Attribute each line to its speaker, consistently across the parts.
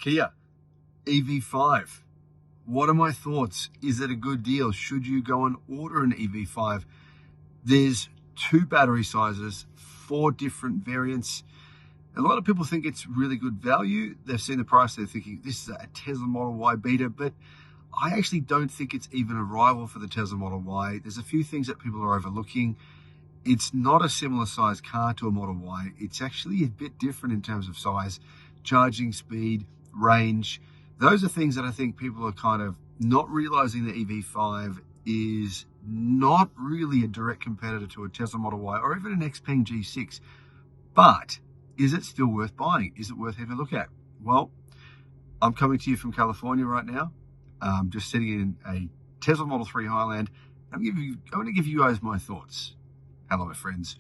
Speaker 1: Kia EV5. What are my thoughts? Is it a good deal? Should you go and order an EV5? There's 2 battery sizes, 4 different variants. A lot of people think it's really good value. They've seen the price, they're thinking this is a Tesla Model Y beta, but I actually don't think it's even a rival for the Tesla Model Y. There's a few things that people are overlooking. It's not a similar size car to a Model Y. It's actually a bit different in terms of size, charging speed, range. Those are things that I think people are kind of not realizing. The EV5 is not really a direct competitor to a Tesla Model Y or even an Xpeng G6. But is it still worth buying? Is it worth having a look at? Well, I'm coming to you from California right now. Just sitting in a Tesla Model 3 Highland. I'm going to give you guys my thoughts. Hello, my friends.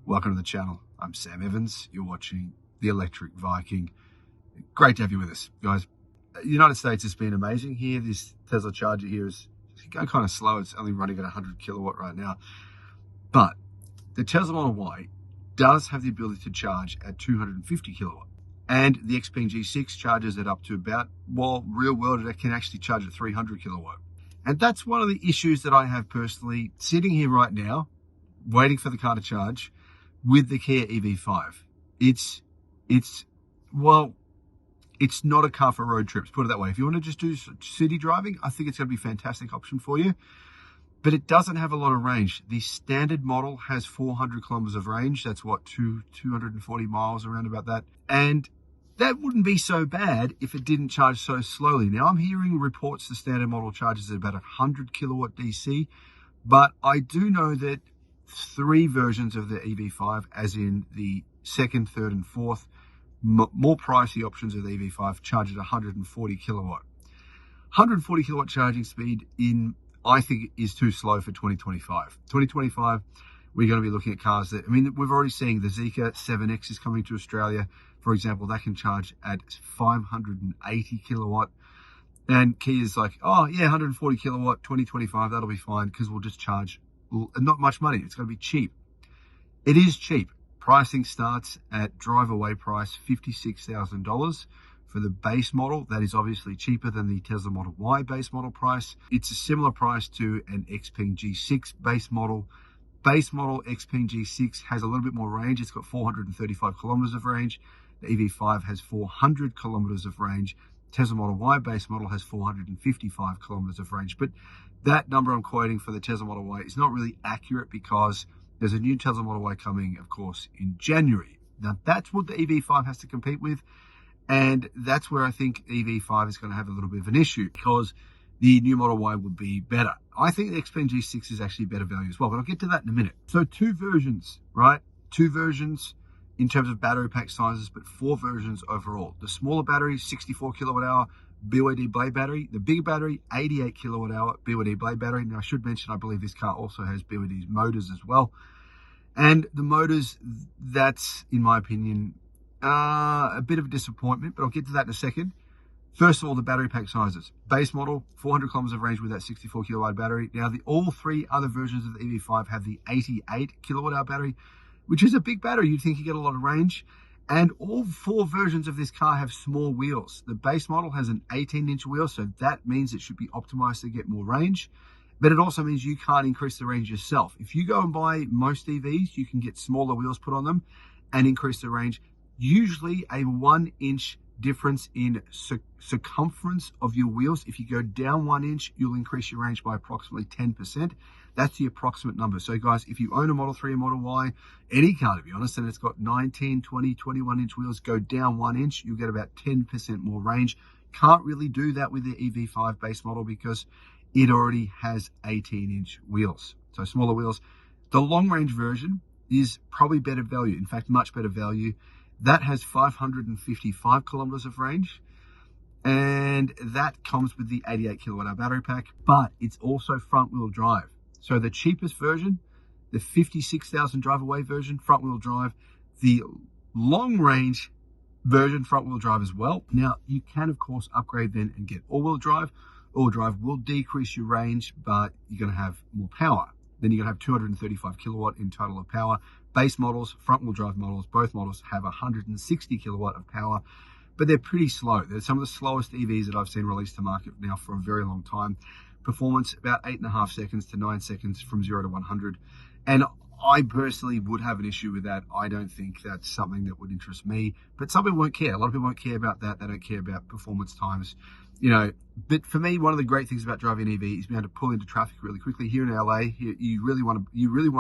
Speaker 1: Welcome to the channel. I'm Sam Evans. You're watching the Electric Viking. Great to have you with us, guys. The United States has been amazing here. This Tesla charger here is going kind of slow. It's only running at 100 kilowatt right now. But the Tesla Model Y does have the ability to charge at 250 kilowatt. And the Xpeng G6 charges it up to about, well, real world, it can actually charge at 300 kilowatt. And that's one of the issues that I have personally sitting here right now, waiting for the car to charge with the Kia EV5. It's not a car for road trips, put it that way. If you want to just do city driving, I think it's going to be a fantastic option for you. But it doesn't have a lot of range. The standard model has 400 kilometers of range. That's what, 240 miles, around about that. And that wouldn't be so bad if it didn't charge so slowly. Now, I'm hearing reports the standard model charges at about 100 kilowatt DC. But I do know that 3 versions of the EV5, as in the 2nd, 3rd, and 4th, more pricey options of the EV5 charge at 140 kilowatt. 140 kilowatt charging speed I think is too slow for 2025. 2025, we're going to be looking at cars that, we've already seen the Zeekr 7X is coming to Australia. For example, that can charge at 580 kilowatt. And Kia's like, oh yeah, 140 kilowatt, 2025, that'll be fine because we'll just charge not much money. It's going to be cheap. It is cheap. Pricing starts at drive-away price $56,000 for the base model. That is obviously cheaper than the Tesla Model Y base model price. It's a similar price to an Xpeng G6 base model. Base model Xpeng G6 has a little bit more range. It's got 435 kilometers of range. The EV5 has 400 kilometers of range. Tesla Model Y base model has 455 kilometers of range. But that number I'm quoting for the Tesla Model Y is not really accurate because there's a new Tesla Model Y coming, of course, in January. Now, that's what the EV5 has to compete with. And that's where I think EV5 is going to have a little bit of an issue because the new Model Y would be better. I think the Xpeng G6 is actually better value as well, but I'll get to that in a minute. So 2 versions, right? 2 versions in terms of battery pack sizes, but 4 versions overall. The smaller battery, 64 kilowatt hour BYD blade battery. The bigger battery, 88 kilowatt hour BYD blade battery. Now, I should mention, I believe this car also has BYD's motors as well. And the motors, that's, in my opinion, a bit of a disappointment, but I'll get to that in a second. First of all, the battery pack sizes. Base model, 400 kilometers of range with that 64 kilowatt battery. Now, all 3 other versions of the EV5 have the 88 kilowatt hour battery, which is a big battery. You'd think you get a lot of range. And all 4 versions of this car have small wheels. The base model has an 18-inch wheel, so that means it should be optimized to get more range. But it also means you can't increase the range yourself. If you go and buy most EVs, you can get smaller wheels put on them and increase the range. Usually a 1-inch difference in circumference of your wheels. If you go down 1 inch, you'll increase your range by approximately 10%. That's the approximate number. So guys, if you own a Model 3 or Model Y, any car to be honest, and it's got 19, 20, 21 inch wheels, go down 1 inch, you'll get about 10% more range. Can't really do that with the EV5 base model because it already has 18-inch wheels. So smaller wheels. The long range version is probably better value. In fact, much better value. That has 555 kilometers of range, and that comes with the 88 kilowatt hour battery pack, but it's also front wheel drive. So the cheapest version, the 56,000 drive away version, front wheel drive, the long range version, front wheel drive as well. Now you can of course upgrade then and get all wheel drive. All wheel drive will decrease your range, but you're going to have more power. Then you're going to have 235 kilowatt in total of power. Base models, front wheel drive models, both models have 160 kilowatt of power. but they're pretty slow. They're some of the slowest EVs that I've seen released to market now for a very long time. Performance about 8.5 seconds to 9 seconds from 0 to 100. And I personally would have an issue with that. I don't think that's something that would interest me, but some people won't care. A lot of people won't care about that. They don't care about performance times, you know. But for me, one of the great things about driving an EV is being able to pull into traffic really quickly. Here in LA, you really want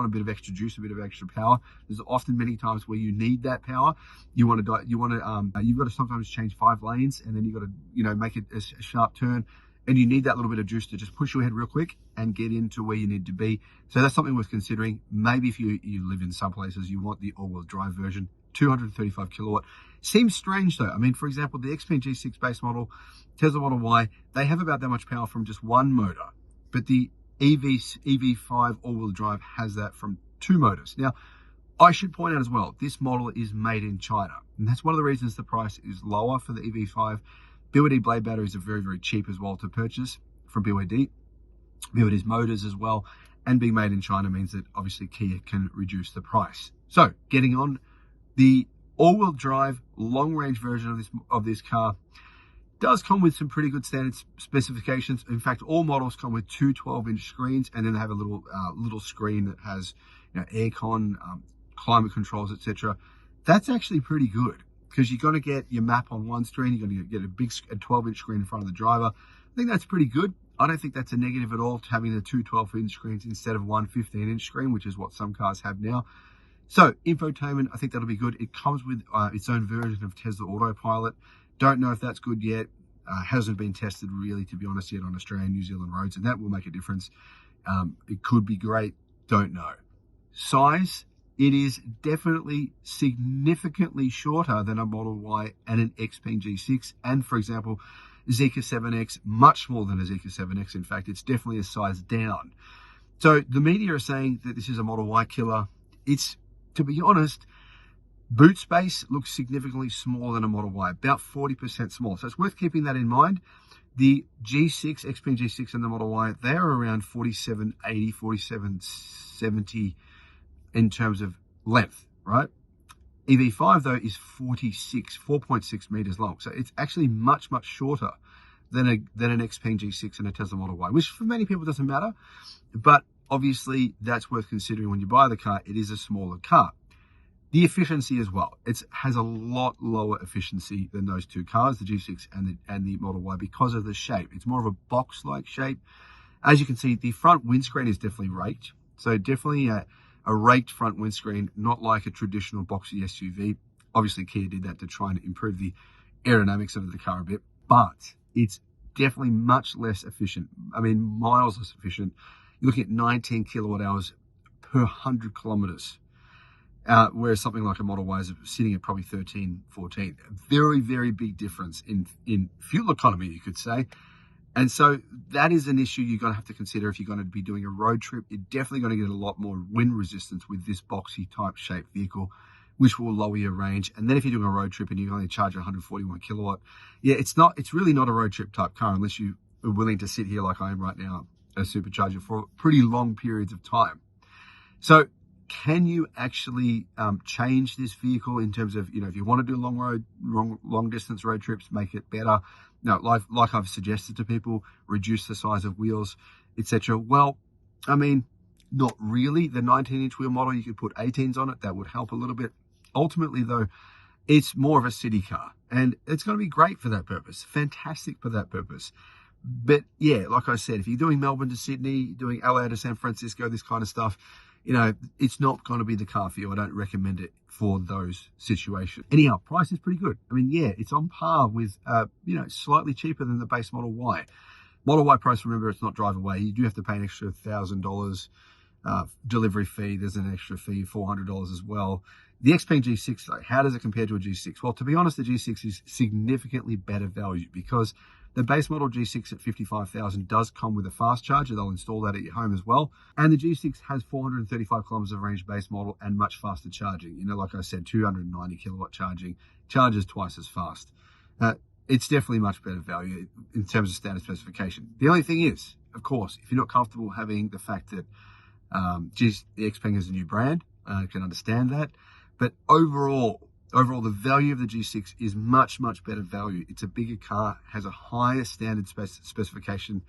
Speaker 1: a bit of extra juice, a bit of extra power. There's often many times where you need that power. You've got to sometimes change 5 lanes, and then you've got to, you know, make it a sharp turn. And you need that little bit of juice to just push your head real quick and get into where you need to be. So that's something worth considering. Maybe if you live in some places, you want the all-wheel drive version, 235 kilowatt. Seems strange though. I mean, for example, the XPeng G6 base model, Tesla Model Y, they have about that much power from just one motor. But the EV5 all-wheel drive has that from 2 motors. Now, I should point out as well, this model is made in China. And that's one of the reasons the price is lower for the EV5. BYD blade batteries are very, very cheap as well to purchase from BYD. BYD's motors as well. And being made in China means that obviously Kia can reduce the price. So getting on, the all-wheel drive long-range version of this car does come with some pretty good standard specifications. In fact, all models come with 2 12-inch screens, and then they have a little screen that has, you know, aircon, climate controls, etc. That's actually pretty good, because you're going to get your map on one screen, you're going to get a big 12-inch screen in front of the driver. I think that's pretty good. I don't think that's a negative at all, having the 2 12-inch screens instead of one 15-inch screen, which is what some cars have now. So infotainment, I think that'll be good. It comes with its own version of Tesla Autopilot. Don't know if that's good yet. Hasn't been tested really, to be honest, yet on Australian, New Zealand roads, and that will make a difference. It could be great. Don't know. Size. It is definitely significantly shorter than a Model Y and an XPeng G6. And for example, Zeekr 7X, much smaller than a Zeekr 7X. In fact, it's definitely a size down. So the media are saying that this is a Model Y killer. It's, to be honest, boot space looks significantly smaller than a Model Y, about 40% smaller. So it's worth keeping that in mind. The G6, XPeng G6 and the Model Y, they're around 4780, 4770 in terms of length, right? EV5 though is 4.6 meters long. So it's actually much, much shorter than an XPeng G6 and a Tesla Model Y, which for many people doesn't matter. But obviously that's worth considering when you buy the car. It is a smaller car. The efficiency as well. It has a lot lower efficiency than those two cars, the G6 and the Model Y, because of the shape. It's more of a box-like shape. As you can see, the front windscreen is definitely raked. So definitely a raked front windscreen, not like a traditional boxy SUV. Obviously, Kia did that to try and improve the aerodynamics of the car a bit, but it's definitely much less efficient. I mean, miles less efficient. You're looking at 19 kilowatt hours per 100 kilometers, whereas something like a Model Y is sitting at probably 13, 14. A very, very big difference in fuel economy, you could say. And so that is an issue you're going to have to consider if you're going to be doing a road trip. You're definitely going to get a lot more wind resistance with this boxy type shaped vehicle, which will lower your range. And then if you're doing a road trip and you only charge 141 kilowatt, yeah, it's really not a road trip type car unless you are willing to sit here like I am right now at a supercharger for pretty long periods of time. So can you actually change this vehicle in terms of, you know, if you want to do long distance road trips, make it better? No, like I've suggested to people, reduce the size of wheels, etc. Well, I mean, not really. The 19-inch wheel model, you could put 18s on it. That would help a little bit. Ultimately, though, it's more of a city car, and it's going to be great for that purpose. Fantastic for that purpose. But yeah, like I said, if you're doing Melbourne to Sydney, doing LA to San Francisco, this kind of stuff, you know, it's not going to be the car for you. I don't recommend it for those situations. Anyhow, price is pretty good. I mean, yeah, it's on par with, you know, slightly cheaper than the base Model Y. Model Y price, remember, it's not drive away. You do have to pay an extra $1,000 delivery fee. There's an extra fee, $400 as well. The XPeng G6, though, how does it compare to a G6? Well, to be honest, the G6 is significantly better value because the base model G6 at $55,000 does come with a fast charger. They'll install that at your home as well. And the G6 has 435 kilometers of range base model and much faster charging. You know, like I said, 290 kilowatt charging, charges twice as fast. It's definitely much better value in terms of standard specification. The only thing is, of course, if you're not comfortable having the fact that the XPeng is a new brand, I can understand that. But overall, overall, the value of the G6 is much, much better value. It's a bigger car, has a higher standard specification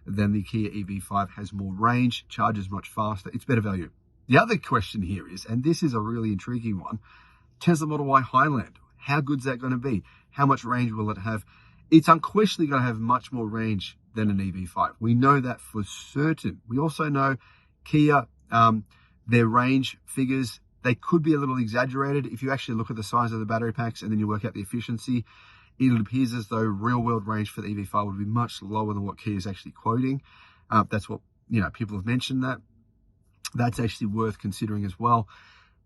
Speaker 1: than the Kia EV5, has more range, charges much faster. It's better value. The other question here is, and this is a really intriguing one, Tesla Model Y Highland. How good's that going to be? How much range will it have? It's unquestionably going to have much more range than an EV5. We know that for certain. We also know Kia, their range figures, they could be a little exaggerated. If you actually look at the size of the battery packs and then you work out the efficiency, it appears as though real world range for the EV5 would be much lower than what Kia is actually quoting. That's what, people have mentioned that. That's actually worth considering as well.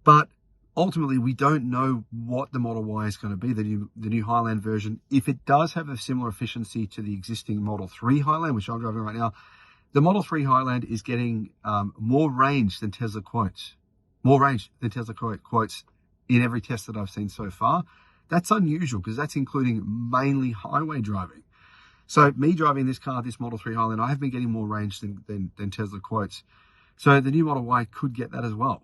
Speaker 1: But ultimately, we don't know what the Model Y is going to be, the new Highland version. If it does have a similar efficiency to the existing Model 3 Highland, which I'm driving right now, the Model 3 Highland is getting more range than Tesla quotes. More range than Tesla quotes in every test that I've seen so far. That's unusual because that's including mainly highway driving. So me driving this car, this Model 3 Highland, I have been getting more range than Tesla quotes. So the new Model Y could get that as well.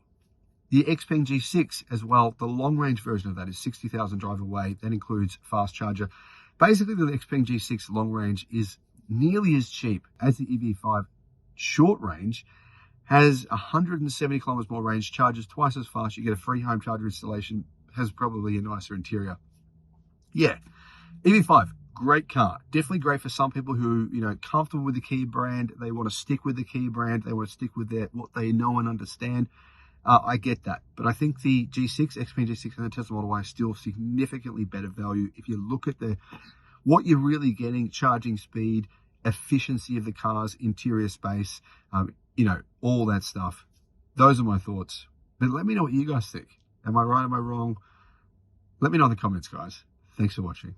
Speaker 1: The Xpeng G6 as well, the long range version of that is 60,000 drive away. That includes fast charger. Basically, the Xpeng G6 long range is nearly as cheap as the EV5 short range, has 170 kilometers more range, charges twice as fast. You get a free home charger installation, has probably a nicer interior. Yeah, EV5, great car. Definitely great for some people who, comfortable with the Kia brand. They want to stick with the Kia brand. They want to stick with what they know and understand. I get that. But I think the G6, Xpeng G6 and the Tesla Model Y is still significantly better value. If you look at what you're really getting, charging speed, efficiency of the car's interior space, all that stuff. Those are my thoughts. But let me know what you guys think. Am I right? Am I wrong? Let me know in the comments, guys. Thanks for watching.